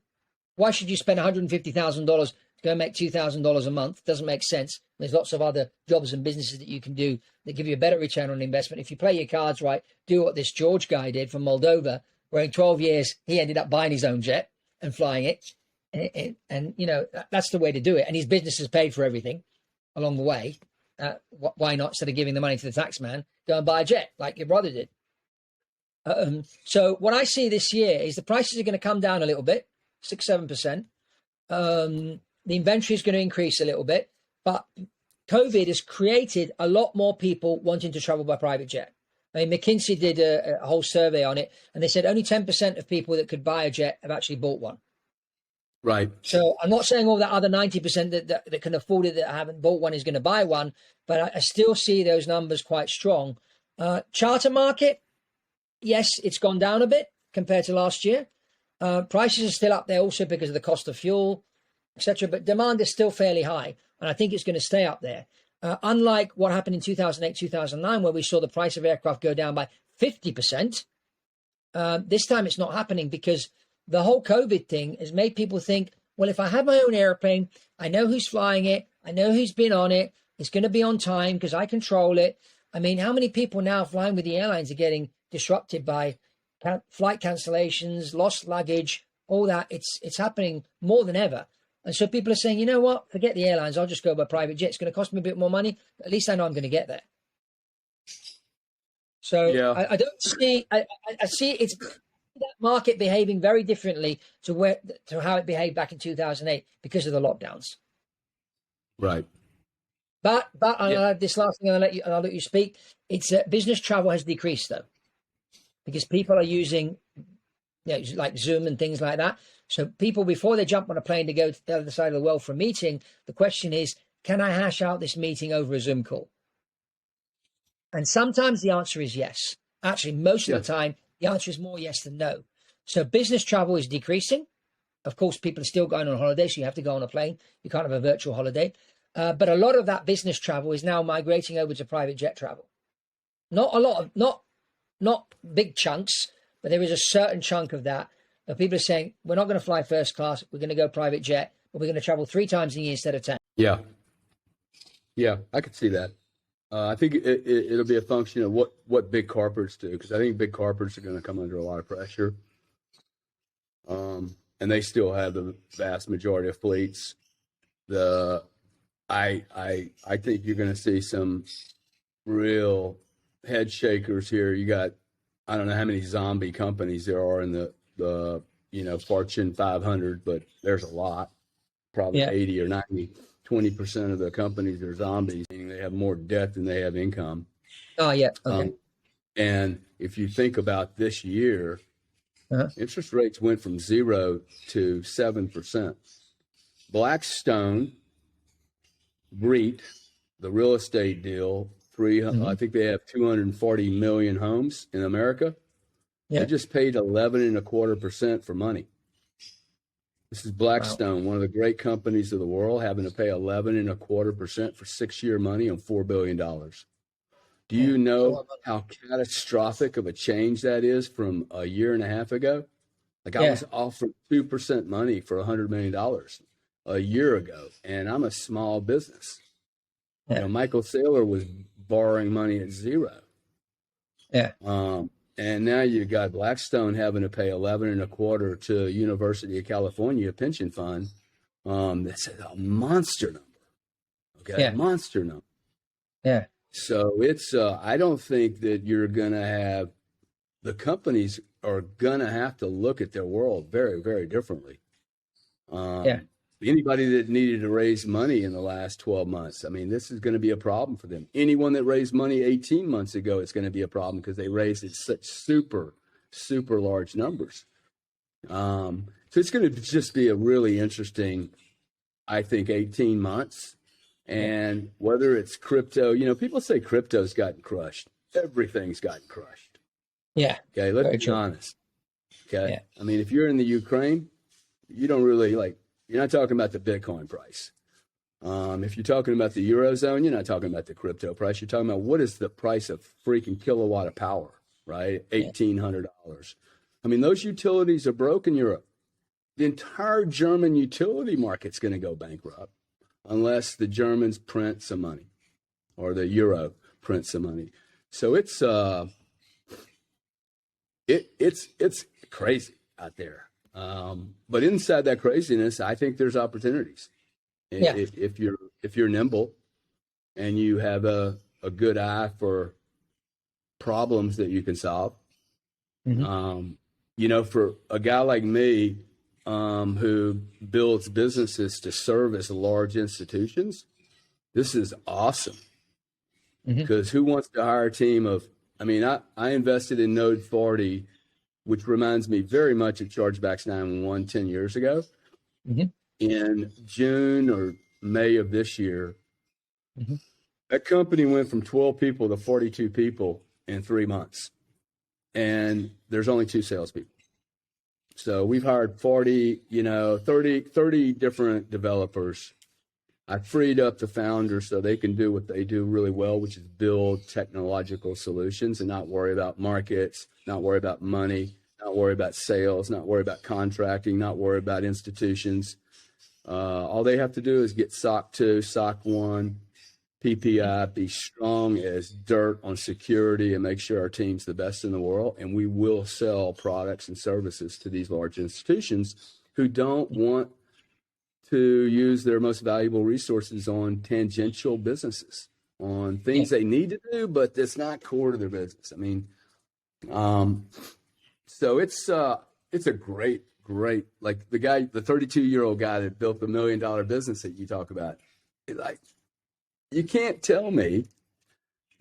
Why should you spend $150,000 to go and make $2,000 a month? Doesn't make sense. There's lots of other jobs and businesses that you can do that give you a better return on investment. If you play your cards right, do what this George guy did from Moldova, where in 12 years, he ended up buying his own jet and flying it. And you know, that's the way to do it. And his business has paid for everything along the way. Why not, instead of giving the money to the tax man, go and buy a jet like your brother did? So what I see this year is the prices are going to come down a little bit, 6-7%. The inventory is going to increase a little bit, but COVID has created a lot more people wanting to travel by private jet. I mean, McKinsey did a whole survey on it, and they said only 10% of people that could buy a jet have actually bought one. Right. So I'm not saying all that other 90% that can afford it, that haven't bought one, is going to buy one, but I still see those numbers quite strong. Charter market, yes, it's gone down a bit compared to last year. Prices are still up there also because of the cost of fuel, etc. But demand is still fairly high, and I think it's going to stay up there. Unlike what happened in 2008, 2009, where we saw the price of aircraft go down by 50%, this time it's not happening because the whole COVID thing has made people think, well, if I have my own airplane, I know who's flying it, I know who's been on it, it's going to be on time because I control it. I mean, how many people now flying with the airlines are getting disrupted by flight cancellations, lost luggage, all that? It's happening more than ever. And so people are saying, you know what, forget the airlines, I'll just go by private jet. It's going to cost me a bit more money, but at least I know I'm going to get there. So yeah. I don't see, I see it's that market behaving very differently to how it behaved back in 2008 because of the lockdowns. Right. But this last thing, I'll let you speak. It's business travel has decreased though, because people are using, like Zoom and things like that. So people, before they jump on a plane to go to the other side of the world for a meeting, the question is, can I hash out this meeting over a Zoom call? And sometimes the answer is yes. Actually, most of the time, the answer is more yes than no. So business travel is decreasing. Of course, people are still going on holiday, so you have to go on a plane. You can't have a virtual holiday. But a lot of that business travel is now migrating over to private jet travel. Not a lot of, not big chunks, but there is a certain chunk of that. But people are saying, we're not going to fly first class. We're going to go private jet, but we're going to travel 3 times a year instead of 10. Yeah. Yeah, I could see that. I think it'll be a function of what big corporates do, because I think big corporates are going to come under a lot of pressure. And they still have the vast majority of fleets. I think you're going to see some real head shakers here. You got, I don't know how many zombie companies there are in the Fortune 500, but there's a lot, probably 80 or 90, 20% of the companies are zombies, meaning they have more debt than they have income. Oh, yeah. Okay. And if you think about this year, interest rates went from 0 to 7%. Blackstone, REIT, the real estate deal, I think they have 240 million homes in America. Yeah. They just paid 11.25% for money. This is Wow. Blackstone, one of the great companies of the world, having to pay 11.25% for 6-year money on $4 billion. Do Yeah. you It's a lot know of money. how catastrophic of a change that is from a year and a half ago? Like I Yeah. was offered 2% money for $100 million a year ago, and I'm a small business. Yeah. Michael Saylor was borrowing money at zero. Yeah. And now you got Blackstone having to pay 11.25 to University of California pension fund. That's a monster number. Okay, a Yeah. monster number. Yeah. So it's I don't think that you're gonna have the companies are gonna have to look at their world very, very differently. Yeah. Anybody that needed to raise money in the last 12 months, I mean, this is going to be a problem for them. Anyone that raised money 18 months ago, it's going to be a problem because they raised it such super, super large numbers. So it's going to just be a really interesting, I think, 18 months. Yeah. And whether it's crypto, people say crypto's gotten crushed. Everything's gotten crushed. Yeah. Okay, let's Very be true. honest. Okay, Yeah. I mean, if you're in the Ukraine, you don't really you're not talking about the Bitcoin price. If you're talking about the Eurozone, you're not talking about the crypto price. You're talking about what is the price of freaking kilowatt of power, right? Yeah. $1,800. I mean, those utilities are broke in Europe. The entire German utility market's going to go bankrupt unless the Germans print some money or the euro prints some money. So it's crazy out there. But inside that craziness, I think there's opportunities. Yeah. If you're nimble and you have a good eye for problems that you can solve, for a guy like me, who builds businesses to service large institutions, this is awesome. Because who wants to hire a team of, I invested in Node 40, which reminds me very much of Chargebacks 911 10 years ago. In June or May of this year, that company went from 12 people to 42 people in 3 months. And there's only 2 salespeople. So we've hired 30 different developers. I freed up the founders so they can do what they do really well, which is build technological solutions and not worry about markets, not worry about money, not worry about sales, not worry about contracting, not worry about institutions. All they have to do is get SOC 2, SOC 1, PPI, be strong as dirt on security, and make sure our team's the best in the world. And we will sell products and services to these large institutions who don't want to use their most valuable resources on tangential businesses, on things they need to do, but that's not core to their business. So it's a great, like the 32-year-old guy that built the $1 million business that you talk about. You can't tell me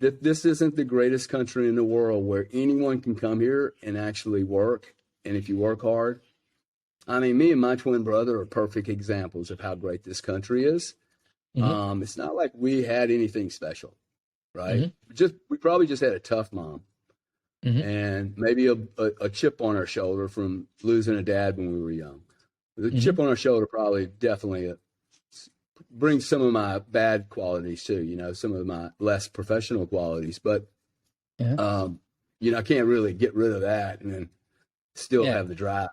that this isn't the greatest country in the world where anyone can come here and actually work. And if you work hard, me and my twin brother are perfect examples of how great this country is. It's not like we had anything special, right? We probably just had a tough mom. And maybe a chip on our shoulder from losing a dad when we were young. The chip on our shoulder probably definitely brings some of my bad qualities too, some of my less professional qualities. But, I can't really get rid of that and then still have the drive.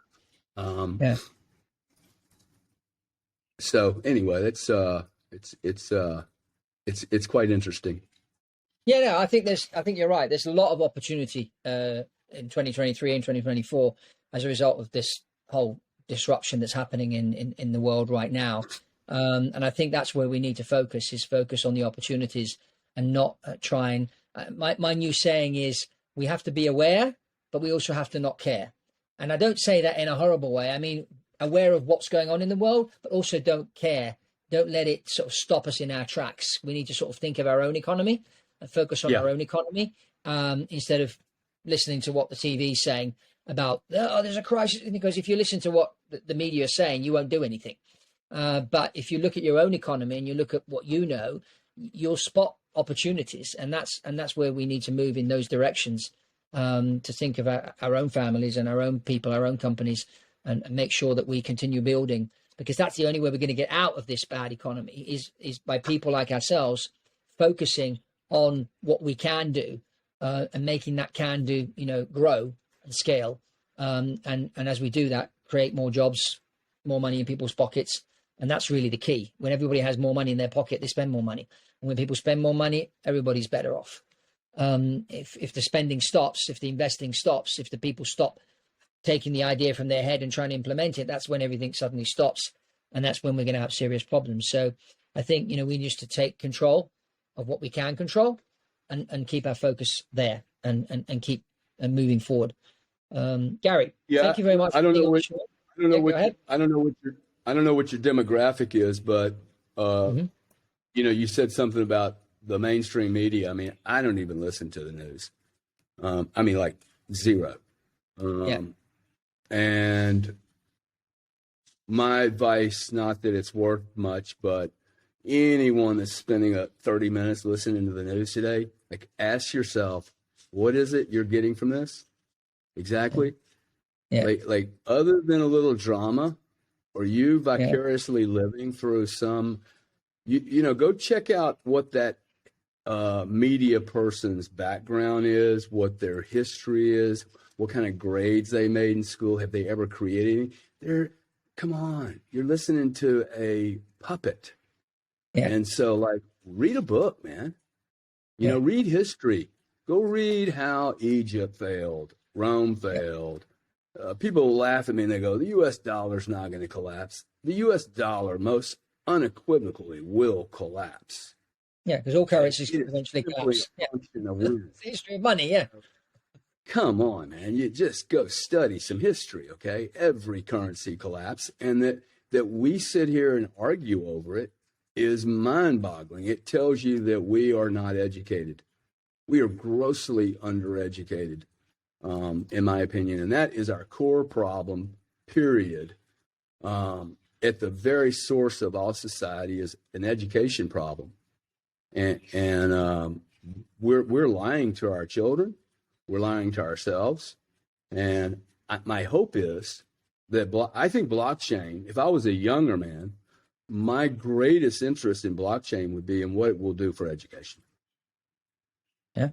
So anyway, it's quite interesting. Yeah, no, I think you're right. There's a lot of opportunity in 2023 and 2024 as a result of this whole disruption that's happening in the world right now. And I think that's where we need to focus on the opportunities and not try and my new saying is we have to be aware, but we also have to not care. And I don't say that in a horrible way. I mean, aware of what's going on in the world, but also don't care. Don't let it sort of stop us in our tracks. We need to sort of think of our own economy and focus on our own economy instead of listening to what the TV is saying about, there's a crisis. Because if you listen to what the media is saying, you won't do anything. But if you look at your own economy and you look at what you know, you'll spot opportunities. And that's where we need to move in those directions, to think of our own families and our own people, our own companies, and make sure that we continue building, because that's the only way we're going to get out of this bad economy is by people like ourselves focusing on what we can do, and making that can do, grow and scale. And as we do that, create more jobs, more money in people's pockets. And that's really the key. When everybody has more money in their pocket, they spend more money. And when people spend more money, everybody's better off. If the spending stops, if the investing stops, if the people stop taking the idea from their head and trying to implement it, that's when everything suddenly stops. And that's when we're going to have serious problems. So I think, we need to take control of what we can control and keep our focus there and keep moving forward. Gary, thank you very much. I don't know what your demographic is, but you said something about the mainstream media. I mean, I don't even listen to the news. Like zero. And my advice, not that it's worth much, but anyone that's spending 30 minutes listening to the news today, like, ask yourself, what is it you're getting from this? Exactly. Yeah. Like other than a little drama, or you vicariously living through some, go check out what that media person's background is, what their history is, what kind of grades they made in school. Have they ever created anything? Come on, you're listening to a puppet. Yeah. And so, like, read a book, man. Read history. Go read how Egypt failed, Rome failed. People laugh at me and they go, the U.S. dollar's not going to collapse. The U.S. dollar most unequivocally will collapse. Yeah, because all currencies eventually collapse. It's the history of money, yeah. Come on, man. You just go study some history, okay? Every currency collapse. And that we sit here and argue over it is mind-boggling. It tells you that we are not educated. We are grossly undereducated, in my opinion. And that is our core problem, period. At the very source of all society is an education problem. And we're lying to our children. We're lying to ourselves. And my hope is that I think blockchain, if I was a younger man, my greatest interest in blockchain would be in what it will do for education. Yeah.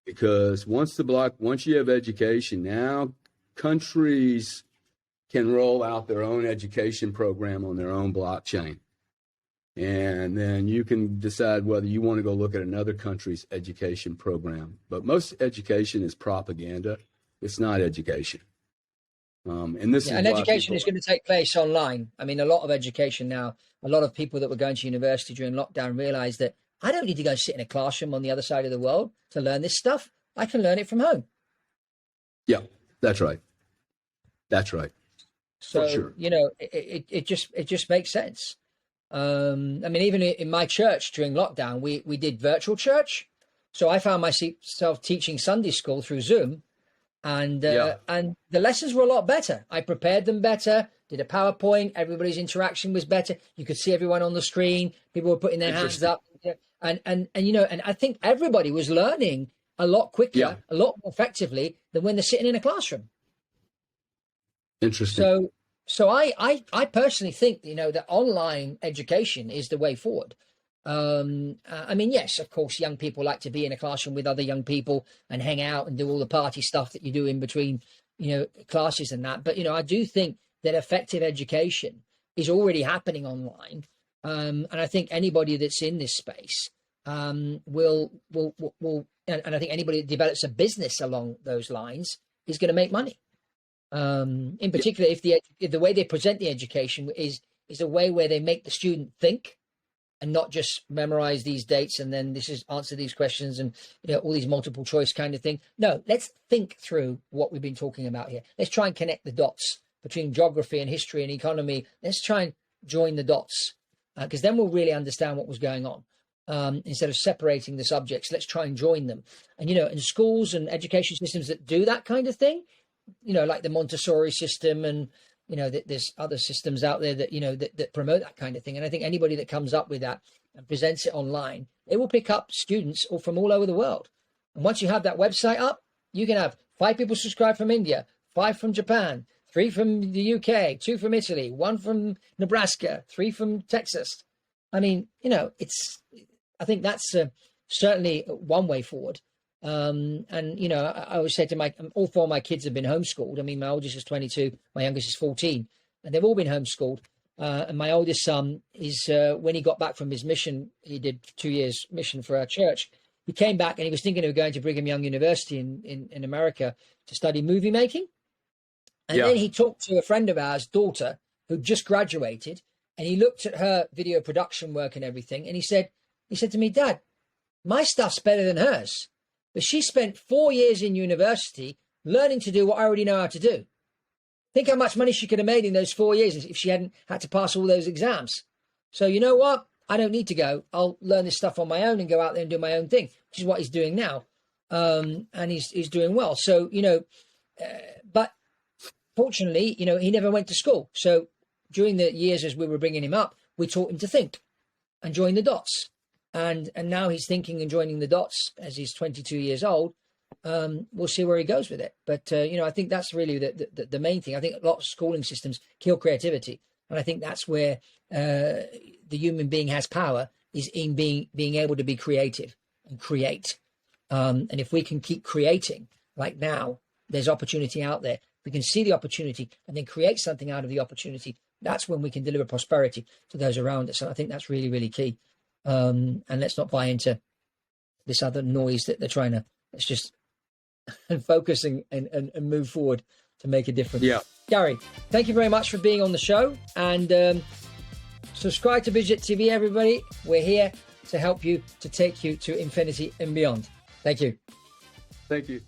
Because once you have education, now countries can roll out their own education program on their own blockchain. And then you can decide whether you want to go look at another country's education program. But most education is propaganda. It's not education. And education is going to take place online. I mean, a lot of education now, a lot of people that were going to university during lockdown realized that I don't need to go sit in a classroom on the other side of the world to learn this stuff. I can learn it from home. Yeah, that's right. That's right. So, for sure. It just makes sense. Even in my church during lockdown, we did virtual church. So I found myself teaching Sunday school through Zoom, and the lessons were a lot better. I prepared them better, did a PowerPoint. Everybody's interaction was better. You could see everyone on the screen. People were putting their hands up, and I think everybody was learning a lot quicker, a lot more effectively than when they're sitting in a classroom. Interesting. So I personally think, that online education is the way forward. Yes, of course, young people like to be in a classroom with other young people and hang out and do all the party stuff that you do in between, classes and that. But, I do think that effective education is already happening online. And I think anybody that's in this space will, and I think anybody that develops a business along those lines is going to make money. In particular, if the way they present the education is a way where they make the student think and not just memorize these dates and then answer these questions and all these multiple choice kind of thing. No, let's think through what we've been talking about here. Let's try and connect the dots between geography and history and economy. Let's try and join the dots, because then we'll really understand what was going on. Instead of separating the subjects, let's try and join them. And in schools and education systems that do that kind of thing, like the Montessori system, and there's other systems out there that that promote that kind of thing. And I think anybody that comes up with that and presents it online, they will pick up students from all over the world. And once you have that website up, you can have 5 people subscribe from India, 5 from Japan, 3 from the UK, 2 from Italy, 1 from Nebraska, 3 from Texas. I mean, I think that's certainly one way forward. And, I always say to all 4 of my kids have been homeschooled. I mean, my oldest is 22, my youngest is 14, and they've all been homeschooled. And my oldest son is, when he got back from his mission, he did 2 years mission for our church. He came back and he was thinking of going to Brigham Young University in America to study movie making. And then he talked to a friend of ours, daughter, who just graduated, and he looked at her video production work and everything. And he said to me, Dad, my stuff's better than hers, but she spent 4 years in university learning to do what I already know how to do. Think how much money she could have made in those 4 years if she hadn't had to pass all those exams. So you know what? I don't need to go. I'll learn this stuff on my own and go out there and do my own thing, which is what he's doing now. And he's doing well. So, but fortunately, he never went to school. So during the years as we were bringing him up, we taught him to think and join the dots. And now he's thinking and joining the dots as he's 22 years old. We'll see where he goes with it. But, I think that's really the main thing. I think a lot of schooling systems kill creativity. And I think that's where the human being has power, is in being able to be creative and create. And if we can keep creating, like now, there's opportunity out there. We can see the opportunity and then create something out of the opportunity. That's when we can deliver prosperity to those around us. And I think that's really, really key. And let's not buy into this other noise that they're trying to, let's just focus and move forward to make a difference. Yeah. Gary, thank you very much for being on the show, and subscribe to Visit TV, everybody. We're here to help you, to take you to infinity and beyond. Thank you. Thank you.